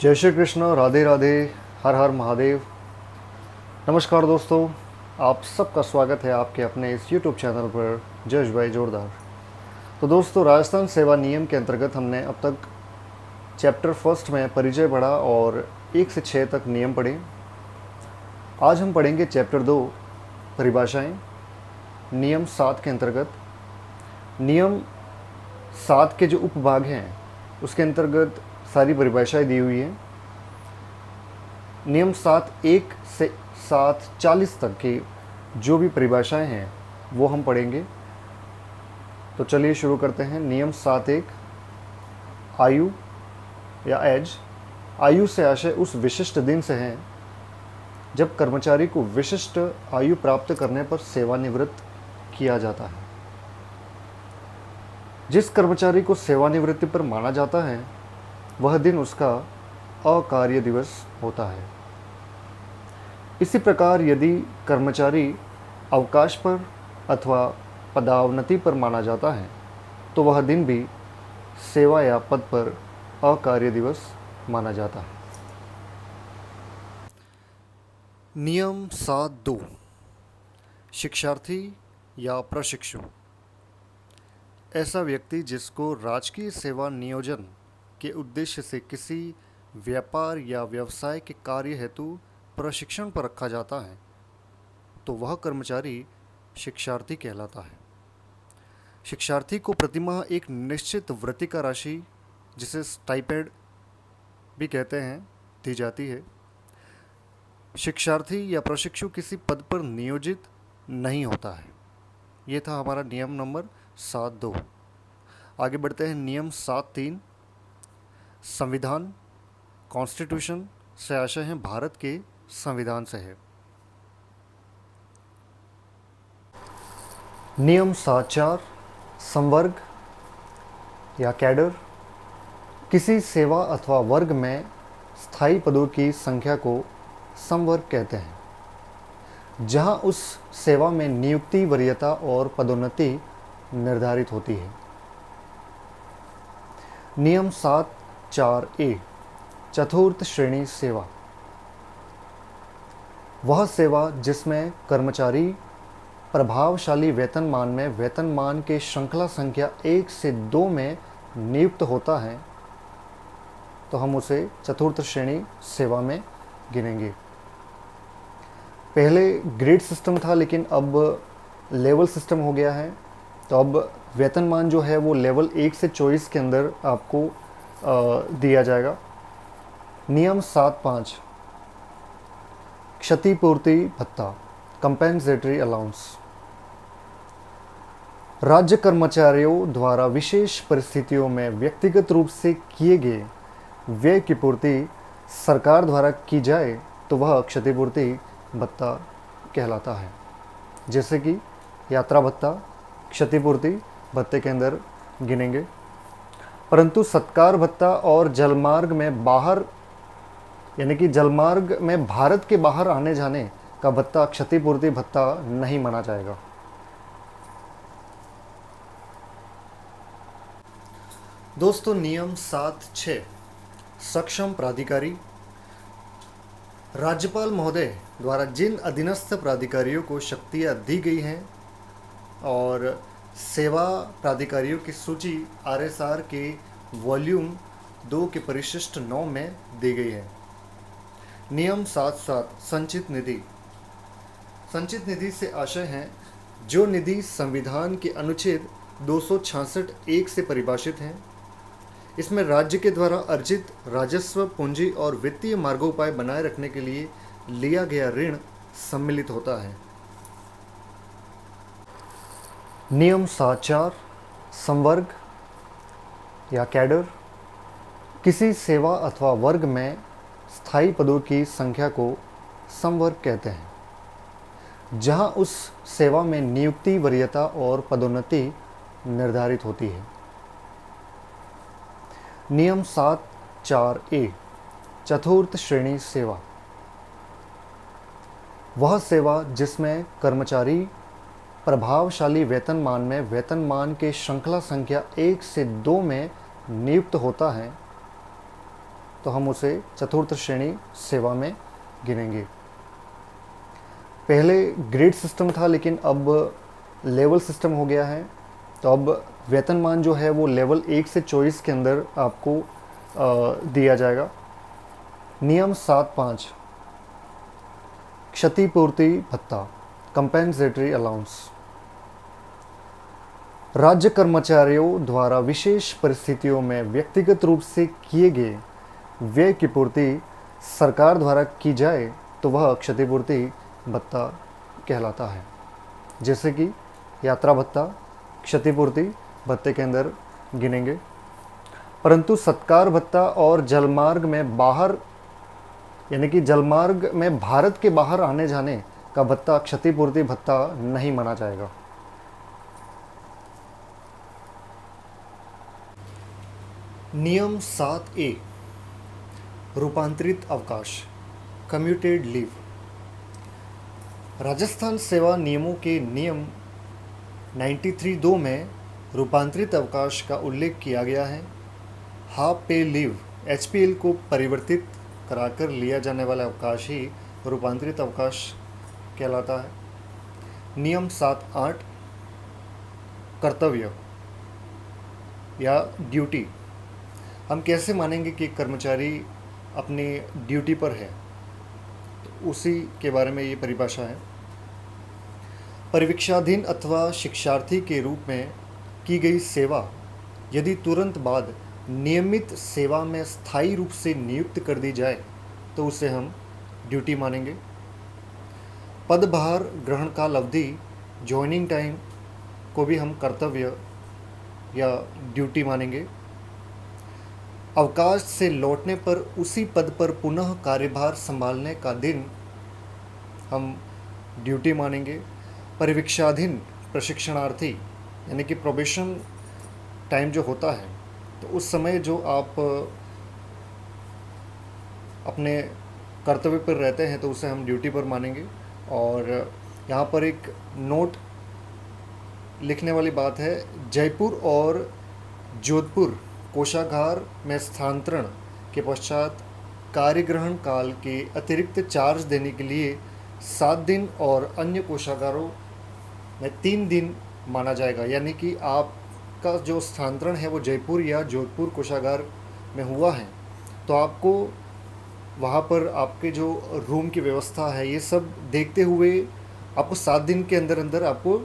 जय श्री कृष्ण, राधे राधे, हर हर महादेव। नमस्कार दोस्तों, आप सबका स्वागत है आपके अपने इस YouTube चैनल पर जश भाई जोरदार। तो दोस्तों, राजस्थान सेवा नियम के अंतर्गत हमने अब तक चैप्टर फर्स्ट में परिचय पढ़ा और 1 से 6 तक नियम पढ़े। आज हम पढ़ेंगे चैप्टर 2 परिभाषाएं, नियम 7 के अंतर्गत। नियम 7 के जो उपभाग हैं उसके अंतर्गत सारी परिभाषाएं दी हुई हैं। नियम 7(1) से 7(40) तक की जो भी परिभाषाएं हैं वो हम पढ़ेंगे। तो चलिए शुरू करते हैं। नियम 7(1) आयु या एज। आयु से आशय उस विशिष्ट दिन से है जब कर्मचारी को विशिष्ट आयु प्राप्त करने पर सेवानिवृत्त किया जाता है। जिस कर्मचारी को सेवानिवृत्ति पर माना जाता है वह दिन उसका अकार्य दिवस होता है। इसी प्रकार यदि कर्मचारी अवकाश पर अथवा पदावनति पर माना जाता है तो वह दिन भी सेवा या पद पर अकार्य दिवस माना जाता है। नियम 7(2) शिक्षार्थी या प्रशिक्षु। ऐसा व्यक्ति जिसको राजकीय सेवा नियोजन के उद्देश्य से किसी व्यापार या व्यवसाय के कार्य हेतु प्रशिक्षण पर रखा जाता है तो वह कर्मचारी शिक्षार्थी कहलाता है। शिक्षार्थी को प्रतिमाह एक निश्चित वृत्ति का राशि, जिसे स्टाइपेंड भी कहते हैं, दी जाती है। शिक्षार्थी या प्रशिक्षु किसी पद पर नियोजित नहीं होता है। ये था हमारा नियम नंबर 7(2). आगे बढ़ते हैं। नियम 7(3) संविधान, कॉन्स्टिट्यूशन से आशय है भारत के संविधान से है। नियम 7(4) संवर्ग या कैडर। किसी सेवा अथवा वर्ग में स्थायी पदों की संख्या को संवर्ग कहते हैं, जहां उस सेवा में नियुक्ति, वरीयता और पदोन्नति निर्धारित होती है। नियम 7(4)(a) चतुर्थ श्रेणी सेवा। वह सेवा जिसमें कर्मचारी प्रभावशाली वेतनमान में वेतनमान के श्रृंखला संख्या 1 से 2 में नियुक्त होता है तो हम उसे चतुर्थ श्रेणी सेवा में गिनेंगे। पहले ग्रेड सिस्टम था लेकिन अब लेवल सिस्टम हो गया है। तो अब वेतनमान जो है वो लेवल 1 से 24 के अंदर आपको दिया जाएगा। नियम 7(5) क्षतिपूर्ति भत्ता, कंपेंसेटरी अलाउंस। राज्य कर्मचारियों द्वारा विशेष परिस्थितियों में व्यक्तिगत रूप से किए गए व्यय की पूर्ति सरकार द्वारा की जाए तो वह क्षतिपूर्ति भत्ता कहलाता है। जैसे कि यात्रा भत्ता क्षतिपूर्ति भत्ते के अंदर गिनेंगे। परंतु सत्कार भत्ता और जलमार्ग में बाहर, यानी कि जलमार्ग में भारत के बाहर आने जाने का भत्ता क्षतिपूर्ति भत्ता नहीं माना जाएगा। दोस्तों, नियम 7(6) सक्षम प्राधिकारी। राज्यपाल महोदय द्वारा जिन अधीनस्थ प्राधिकारियों को शक्तियां दी गई हैं और सेवा प्राधिकारियों की सूची RSR के वॉल्यूम 2 के परिशिष्ट 9 में दी गई है। नियम 7(7) संचित निधि। संचित निधि से आशय है जो निधि संविधान के अनुच्छेद 266(1) से परिभाषित है। इसमें राज्य के द्वारा अर्जित राजस्व, पूंजी और वित्तीय मार्गोपाय बनाए रखने के लिए लिया गया ऋण सम्मिलित होता है। नियम 7(4) संवर्ग या कैडर। किसी सेवा अथवा वर्ग में स्थायी पदों की संख्या को संवर्ग कहते हैं, जहां उस सेवा में नियुक्ति, वरीयता और पदोन्नति निर्धारित होती है। नियम 7(4)(a) चतुर्थ श्रेणी सेवा। वह सेवा जिसमें कर्मचारी प्रभावशाली वेतनमान में वेतनमान के श्रृंखला संख्या 1 से 2 में नियुक्त होता है तो हम उसे चतुर्थ श्रेणी सेवा में गिनेंगे। पहले ग्रेड सिस्टम था, लेकिन अब लेवल सिस्टम हो गया है। तो अब वेतनमान जो है वो लेवल 1 से 24 के अंदर आपको दिया जाएगा। नियम 7.5 क्षतिपूर्ति भत्ता, कंपेंसेटरी अलाउंस। राज्य कर्मचारियों द्वारा विशेष परिस्थितियों में व्यक्तिगत रूप से किए गए व्यय की पूर्ति सरकार द्वारा की जाए तो वह क्षतिपूर्ति भत्ता कहलाता है। जैसे कि यात्रा भत्ता क्षतिपूर्ति भत्ते के अंदर गिनेंगे, परंतु सत्कार भत्ता और जलमार्ग में बाहर यानी कि जलमार्ग में भारत के बाहर आने जाने का भत्ता क्षतिपूर्ति भत्ता नहीं माना जाएगा। नियम 7A रूपांतरित अवकाश, कम्यूटेड लीव। राजस्थान सेवा नियमों के नियम 93(2) में रूपांतरित अवकाश का उल्लेख किया गया है। हाफ पे लीव HPL को परिवर्तित कराकर लिया जाने वाला अवकाश ही रूपांतरित अवकाश कहलाता है। नियम 7.8 कर्तव्य या ड्यूटी। हम कैसे मानेंगे कि कर्मचारी अपनी ड्यूटी पर है, तो उसी के बारे में ये परिभाषा है। परिवीक्षाधीन अथवा शिक्षार्थी के रूप में की गई सेवा यदि तुरंत बाद नियमित सेवा में स्थायी रूप से नियुक्त कर दी जाए तो उसे हम ड्यूटी मानेंगे। पदभार ग्रहण काल अवधि ज्वाइनिंग टाइम को भी हम कर्तव्य या ड्यूटी मानेंगे। अवकाश से लौटने पर उसी पद पर पुनः कार्यभार संभालने का दिन हम ड्यूटी मानेंगे। परिवीक्षाधीन प्रशिक्षणार्थी यानी कि प्रोबेशन टाइम जो होता है, तो उस समय जो आप अपने कर्तव्य पर रहते हैं तो उसे हम ड्यूटी पर मानेंगे। और यहाँ पर एक नोट लिखने वाली बात है, जयपुर और जोधपुर कोषागार में स्थानांतरण के पश्चात कार्यग्रहण काल के अतिरिक्त चार्ज देने के लिए 7 दिन और अन्य कोषागारों में 3 दिन माना जाएगा। यानी कि आपका जो स्थानांतरण है वो जयपुर या जोधपुर कोषागार में हुआ है, तो आपको वहाँ पर आपके जो रूम की व्यवस्था है ये सब देखते हुए आपको 7 दिन के अंदर अंदर आपको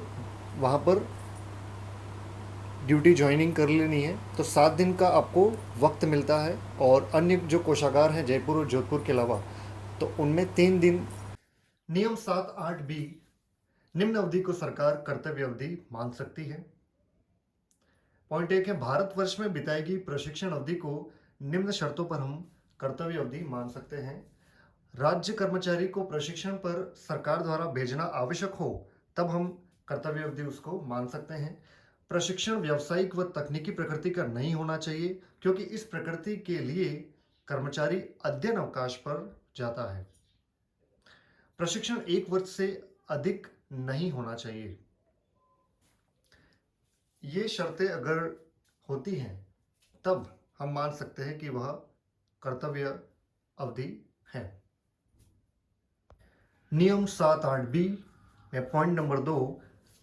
वहाँ पर ड्यूटी ज्वाइनिंग कर लेनी है। तो 7 दिन का आपको वक्त मिलता है, और अन्य जो कोषागार हैं जयपुर और जोधपुर के अलावा, तो उनमें 3 दिन। नियम 7.8B निम्न अवधि को सरकार कर्तव्य अवधि मान सकती है। पॉइंट 1 है, भारतवर्ष में बिताई गई प्रशिक्षण अवधि को निम्न शर्तों पर हम कर्तव्य अवधि मान सकते हैं। राज्य कर्मचारी को प्रशिक्षण पर सरकार द्वारा भेजना आवश्यक हो तब हम कर्तव्य अवधि उसको मान सकते हैं। प्रशिक्षण व्यावसायिक व तकनीकी प्रकृति का नहीं होना चाहिए, क्योंकि इस प्रकृति के लिए कर्मचारी अध्ययन अवकाश पर जाता है। प्रशिक्षण 1 वर्ष से अधिक नहीं होना चाहिए। ये शर्तें अगर होती हैं तब हम मान सकते हैं कि वह कर्तव्य अवधि है। नियम 7.8B में पॉइंट नंबर 2,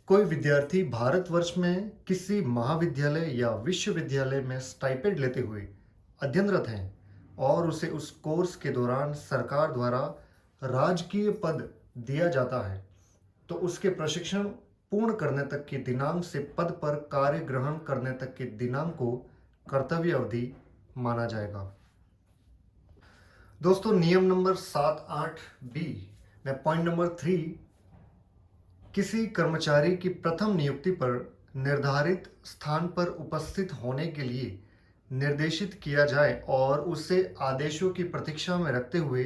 कोई विद्यार्थी भारतवर्ष में किसी महाविद्यालय या विश्वविद्यालय में स्टाइपेंड लेते हुए अध्ययनरत हैं और उसे उस कोर्स के दौरान सरकार द्वारा राजकीय पद दिया जाता है, तो उसके प्रशिक्षण पूर्ण करने तक के दिनांक से पद पर कार्य ग्रहण करने तक के दिनांक को कर्तव्य अवधि माना जाएगा। दोस्तों, नियम नंबर 7.8B में पॉइंट नंबर 3, किसी कर्मचारी की प्रथम नियुक्ति पर निर्धारित स्थान पर उपस्थित होने के लिए निर्देशित किया जाए और उसे आदेशों की प्रतीक्षा में रखते हुए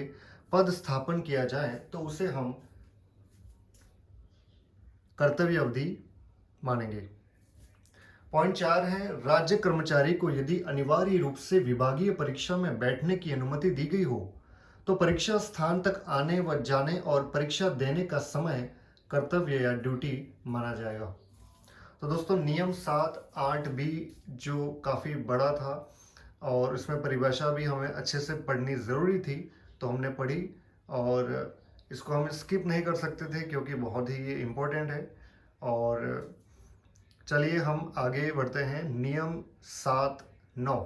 पद स्थापन किया जाए तो उसे हम कर्तव्य अवधि मानेंगे। पॉइंट 4 है, राज्य कर्मचारी को यदि अनिवार्य रूप से विभागीय परीक्षा में बैठने की अनुमति दी गई हो तो परीक्षा स्थान तक आने व जाने और परीक्षा देने का समय कर्तव्य या ड्यूटी माना जाएगा। तो दोस्तों, नियम 7.8B जो काफ़ी बड़ा था और उसमें परिभाषा भी हमें अच्छे से पढ़नी ज़रूरी थी, तो हमने पढ़ी और इसको हम स्किप नहीं कर सकते थे क्योंकि बहुत ही ये इम्पोर्टेंट है। और चलिए हम आगे बढ़ते हैं। नियम 7-9